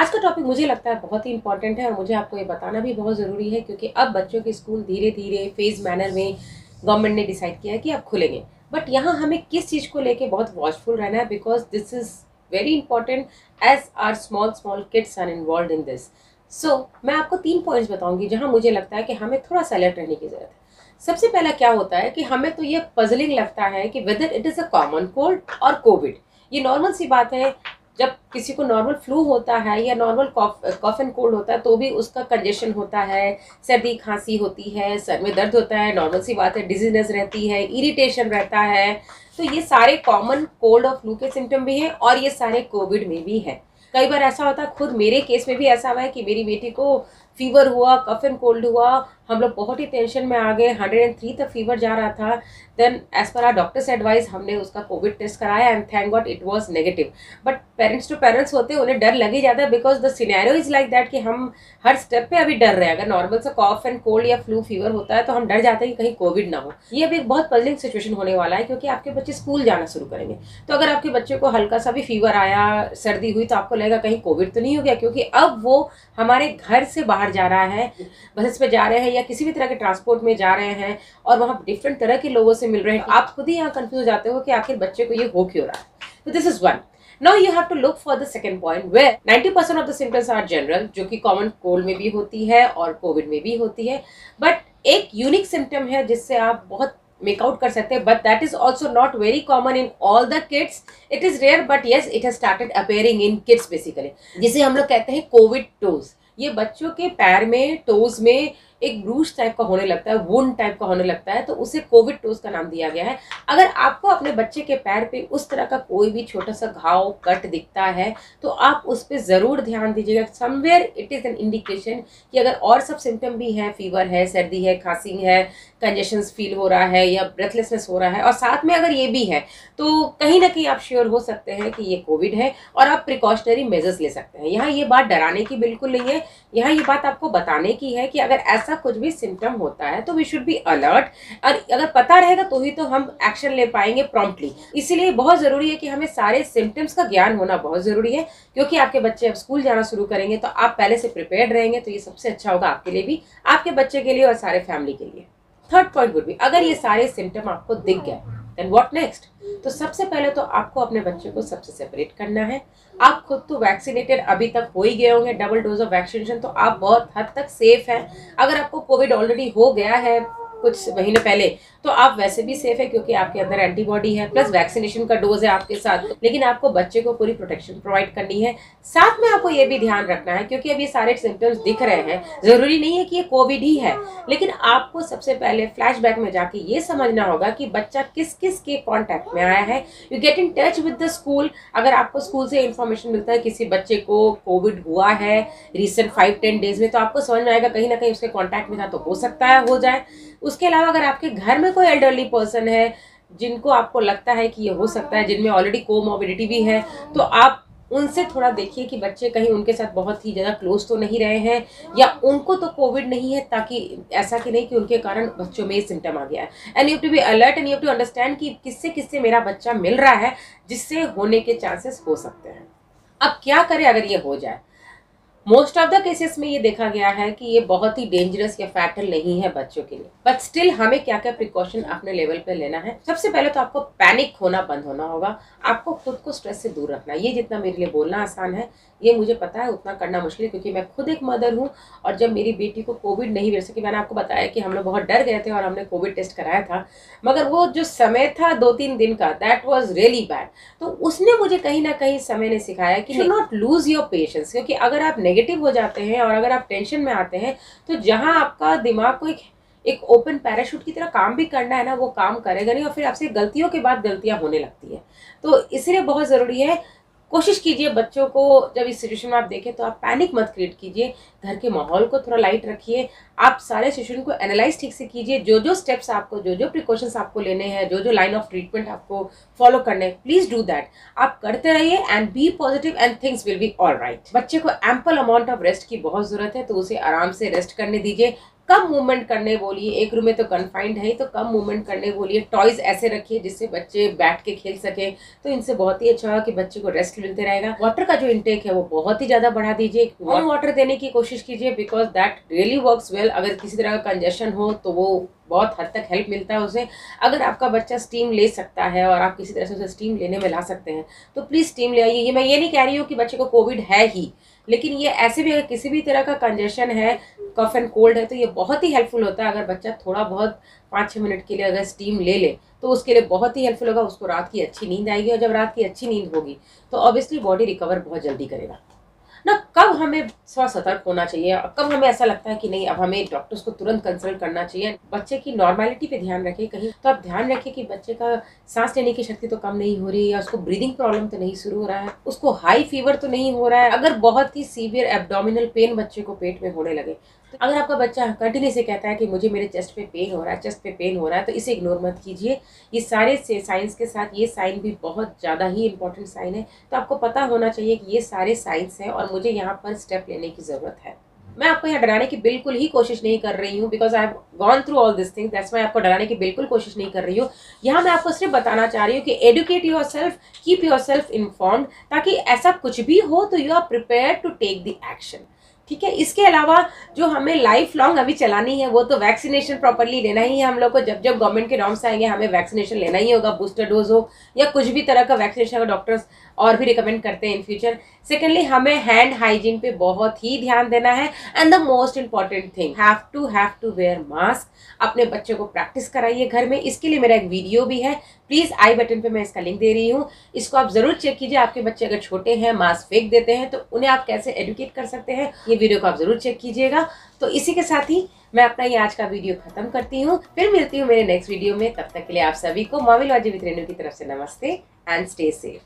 आज का टॉपिक मुझे लगता है बहुत ही इंपॉर्टेंट है और मुझे आपको ये बताना भी बहुत ज़रूरी है क्योंकि अब बच्चों के स्कूल धीरे धीरे फेज मैनर में गवर्नमेंट ने डिसाइड किया है कि अब खुलेंगे। बट यहाँ हमें किस चीज़ को लेके बहुत वॉचफुल रहना है because this is very important as our small kids are involve in this. So मैं आपको 3 पॉइंट्स बताऊंगी जहाँ मुझे लगता है कि हमें थोड़ा सा अलर्ट रहने की ज़रूरत है। सबसे पहला क्या होता है कि हमें तो ये पजलिंग लगता है कि whether it is a common cold और कोविड। ये नॉर्मल सी बात है, जब किसी को नॉर्मल फ्लू होता है या नॉर्मल कॉफ एंड कोल्ड होता है तो भी उसका कंजेशन होता है, सर्दी खांसी होती है, सर में दर्द होता है, नॉर्मल सी बात है, डिजीनेस रहती है, इरिटेशन रहता है। तो ये सारे कॉमन कोल्ड और फ्लू के सिम्टम भी हैं और ये सारे कोविड में भी है। कई बार ऐसा होता है, खुद मेरे केस में भी ऐसा हुआ है कि मेरी बेटी को फीवर हुआ, कफ एंड कोल्ड हुआ, हम लोग बहुत ही टेंशन में आ गए, 103 तक फीवर जा रहा था। Then as per our doctor's advice हमने उसका कोविड टेस्ट कराया and thank God it was negative. But parents टू पेरेंट्स होते हैं, उन्हें डर लग ही जाता है because the scenario is like that कि हम हर स्टेप पे अभी डर रहे हैं। अगर नॉर्मल सा कॉफ एंड कोल्ड या फ्लू फीवर होता है तो हम डर जाते हैं कि कहीं कोविड ना हो। ये अभी एक बहुत पजलिंग सिचुएशन होने वाला है क्योंकि आपके बच्चे स्कूल जाना शुरू करेंगे। तो अगर आपके बच्चे को हल्का सा भी फीवर आया, सर्दी हुई, तो आपको लगेगा कहीं कोविड तो नहीं हो गया, क्योंकि अब वो हमारे घर से बाहर जा रहा है, बसेस पे जा रहे हैं या किसी भी तरह के ट्रांसपोर्ट में जा रहे हैं और वहाँ डिफरेंट तरह के लोगों से मिल रहे हैं। आप खुद ही यहाँ कंफ्यूज हो जाते हो कि आखिर बच्चे को ये हो क्यों रहा है। तो this is one. Now you have to look for the second point where 90% of the symptoms are general, जो कि कॉमन कोल्ड में भी होती है और कोविड में भी होती है। बट एक यूनिक सिम्टम है जिससे आप बहुत मेक आउट कर सकते हैं, but that is also not very common in all the kids. It is rare but yes it has started appearing in kids basically, जिसे हम लोग कहते हैं कोविड टोज। ये बच्चों के पैर में, टोज में एक ब्रूश टाइप का होने लगता है, वुंड टाइप का होने लगता है, तो उसे कोविड टोज का नाम दिया गया है। अगर आपको अपने बच्चे के पैर पे उस तरह का कोई भी छोटा सा घाव, कट दिखता है तो आप उस पर जरूर ध्यान दीजिएगा। Somewhere it is an indication कि अगर और सब सिम्टम भी हैं, फीवर है, सर्दी है, खांसी है, कंजेशन फील हो रहा है या ब्रेथलेसनेस हो रहा है और साथ में अगर ये भी है, तो कहीं ना कहीं आप श्योर हो सकते हैं कि ये कोविड है और आप प्रिकॉशनरी मेजर्स ले सकते हैं। यहाँ ये बात डराने की बिल्कुल नहीं है, यहाँ ये बात आपको बताने की है कि अगर ऐसा कुछ भी सिम्टम होता है तो वी शुड बी अलर्ट, और अगर पता रहेगा तो ही तो हम एक्शन ले पाएंगे प्रॉम्प्टली। इसीलिए बहुत जरूरी है कि हमें सारे सिम्टम्स का ज्ञान होना बहुत जरूरी है, क्योंकि आपके बच्चे अब स्कूल जाना शुरू करेंगे तो आप पहले से प्रिपेयर्ड रहेंगे, तो ये सबसे अच्छा होगा आपके लिए भी, आपके बच्चे के लिए और सारे फैमिली के लिए। थर्ड पॉइंट वुड बी, अगर ये सारे सिम्टम आपको दिख गए देन व्हाट नेक्स्ट। तो सबसे पहले तो आपको अपने बच्चे को सबसे सेपरेट करना है। आप खुद तो वैक्सीनेटेड अभी तक हो ही गए होंगे, डबल डोज ऑफ वैक्सीनेशन, तो आप बहुत हद तक सेफ हैं। अगर आपको कोविड ऑलरेडी हो गया है कुछ महीने पहले तो आप वैसे भी सेफ है क्योंकि आपके अंदर एंटीबॉडी है, प्लस वैक्सीनेशन का डोज है आपके साथ। लेकिन आपको बच्चे को पूरी प्रोटेक्शन प्रोवाइड करनी है। साथ में आपको ये भी ध्यान रखना है, क्योंकि अब ये सारे सिम्टम्स दिख रहे हैं, जरूरी नहीं है कि ये कोविड ही है, लेकिन आपको सबसे पहले फ्लैशबैक में जाके ये समझना होगा कि बच्चा किस किस के कॉन्टेक्ट में आया है। You get in touch with the school. अगर आपको स्कूल से इंफॉर्मेशन मिलता है किसी बच्चे को कोविड हुआ है रिसेंट 5-10 डेज में, तो आपको समझ में आएगा कहीं ना कहीं उसके कॉन्टैक्ट में था, तो हो सकता है हो जाए। उसके अलावा अगर आपके घर में कोई एल्डरली पर्सन है जिनको आपको लगता है कि ये हो सकता है, जिनमें ऑलरेडी कोमॉर्बिडिटी भी है, तो आप उनसे थोड़ा देखिए कि बच्चे कहीं उनके साथ बहुत ही ज़्यादा क्लोज तो नहीं रहे हैं या उनको तो कोविड नहीं है, ताकि ऐसा कि नहीं कि उनके कारण बच्चों में ये सिम्टम आ गया है। And you have to be alert and you have to understand कि किससे किससे मेरा बच्चा मिल रहा है जिससे होने के चांसेस हो सकते हैं। अब क्या करें अगर ये हो जाए। मोस्ट ऑफ द केसेस में ये देखा गया है कि ये बहुत ही डेंजरस या फैटल नहीं है बच्चों के लिए, बट स्टिल हमें क्या क्या प्रिकॉशन अपने लेवल पे लेना है। सबसे पहले तो आपको पैनिक होना बंद होना होगा, आपको खुद को स्ट्रेस से दूर रखना। ये जितना मेरे लिए बोलना आसान है, ये मुझे पता है उतना करना मुश्किल है, क्योंकि मैं खुद एक मदर हूँ। और जब मेरी बेटी को कोविड नहीं, जैसे कि मैंने आपको बताया कि हम लोग बहुत डर गए थे और हमने कोविड टेस्ट कराया था, मगर वो जो समय था 2-3 दिन का, दैट वाज रियली बैड। तो उसने मुझे कहीं ना कहीं समय ने सिखाया कि you not lose your patience, क्योंकि अगर आप नेगेटिव हो जाते हैं और अगर आप टेंशन में आते हैं तो जहाँ आपका दिमाग को एक ओपन पैराशूट की तरह काम भी करना है ना, वो काम करेगा नहीं और फिर आपसे गलतियों के बाद गलतियां होने लगती है। तो इसलिए बहुत ज़रूरी है, कोशिश कीजिए बच्चों को जब इस सिचुएशन में आप देखें तो आप पैनिक मत क्रिएट कीजिए, घर के माहौल को थोड़ा लाइट रखिए, आप सारे सिचुएशन को एनालाइज ठीक से कीजिए, जो जो स्टेप्स आपको, जो जो प्रिकॉशंस आपको लेने हैं, जो जो लाइन ऑफ ट्रीटमेंट आपको फॉलो करने हैं, प्लीज डू दैट। आप करते रहिए and be positive and things will be all right. बच्चे को एम्पल अमाउंट ऑफ रेस्ट की बहुत जरूरत है, तो उसे आराम से रेस्ट करने दीजिए। कम मूवमेंट करने बोलिए, एक रूम में तो कन्फाइंड है तो कम मूवमेंट करने बोलिए। टॉयज ऐसे रखिए जिससे बच्चे बैठ के खेल सके, तो इनसे बहुत ही अच्छा होगा कि बच्चे को रेस्ट मिलते रहेगा। वाटर का जो इंटेक है वो बहुत ही ज्यादा बढ़ा दीजिए, वार्म वाटर देने की कोशिश कीजिए, because that really works well. अगर किसी तरह का कंजेशन हो तो वो बहुत हद तक हेल्प मिलता है उसे। अगर आपका बच्चा स्टीम ले सकता है और आप किसी तरह से उसे स्टीम लेने में ला सकते हैं तो प्लीज स्टीम ले आइए। ये मैं ये नहीं कह रही हूँ कि बच्चे को कोविड है ही, लेकिन ये ऐसे भी अगर किसी भी तरह का कंजेशन है, कफ एंड कोल्ड है, तो ये बहुत ही हेल्पफुल होता है। अगर बच्चा थोड़ा बहुत 5-6 मिनट के लिए अगर स्टीम ले ले तो उसके लिए बहुत ही हेल्पफुल होगा। उसको रात की अच्छी नींद आएगी, और जब रात की अच्छी नींद होगी तो ऑब्वियसली बॉडी रिकवर बहुत जल्दी करेगा ना। कब हमें थोड़ा सतर्क होना चाहिए, कब हमें ऐसा लगता है कि नहीं अब हमें डॉक्टर्स को तुरंत कंसल्ट करना चाहिए। बच्चे की नॉर्मेलिटी पे ध्यान रखें। कहीं तो आप ध्यान रखें कि बच्चे का सांस लेने की शक्ति तो कम नहीं हो रही, या उसको ब्रीदिंग प्रॉब्लम तो नहीं शुरू हो रहा है, उसको हाई फीवर तो नहीं हो रहा है। अगर बहुत ही सीवियर एब्डोमिनल पेन बच्चे को पेट में होने लगे, तो अगर आपका बच्चा कंटिन्यू से कहता है कि मुझे मेरे चेस्ट पे पेन हो रहा है, चेस्ट पे पेन हो रहा है, तो इसे इग्नोर मत कीजिए। ये सारे साइंस के साथ ये साइन भी बहुत ज़्यादा ही इंपॉर्टेंट साइन है, तो आपको पता होना चाहिए कि ये सारे साइंस हैं और मुझे यहाँ पर स्टेप लेने की ज़रूरत है। मैं आपको यहाँ डराने की बिल्कुल ही कोशिश नहीं कर रही हूँ, because I have gone through all this things, that's why आपको डराने की बिल्कुल कोशिश नहीं कर रही हूँ। यहाँ मैं आपको सिर्फ बताना चाह रही हूँ कि educate yourself, keep yourself informed, ताकि ऐसा कुछ भी हो तो you are prepare to take the action. ठीक है, इसके अलावा जो हमें लाइफ लॉन्ग अभी चलानी है वो तो वैक्सीनेशन प्रॉपरली लेना ही है हम लोग को। जब जब गवर्नमेंट के नॉर्म्स आएंगे हमें वैक्सीनेशन लेना ही होगा, बूस्टर डोज हो या कुछ भी तरह का वैक्सीनेशन का डॉक्टर्स और भी रिकमेंड करते हैं इन फ्यूचर। सेकेंडली, हमें हैंड हाइजीन पे बहुत ही ध्यान देना है, and the most important thing, have to wear mask. अपने बच्चों को प्रैक्टिस कराइए घर में। इसके लिए मेरा एक वीडियो भी है, प्लीज आई बटन पे मैं इसका लिंक दे रही हूँ, इसको आप जरूर चेक कीजिए। आपके बच्चे अगर छोटे हैं, मास्क फेंक देते हैं, तो उन्हें आप कैसे एडुकेट कर सकते हैं, ये वीडियो को आप जरूर चेक कीजिएगा। तो इसी के साथ ही मैं अपना ये आज का वीडियो खत्म करती हूँ, फिर मिलती हूँ मेरे नेक्स्ट वीडियो में। तब तक के लिए आप सभी को मॉमी लॉजी विद रेनू की तरफ से नमस्ते एंड स्टे सेफ।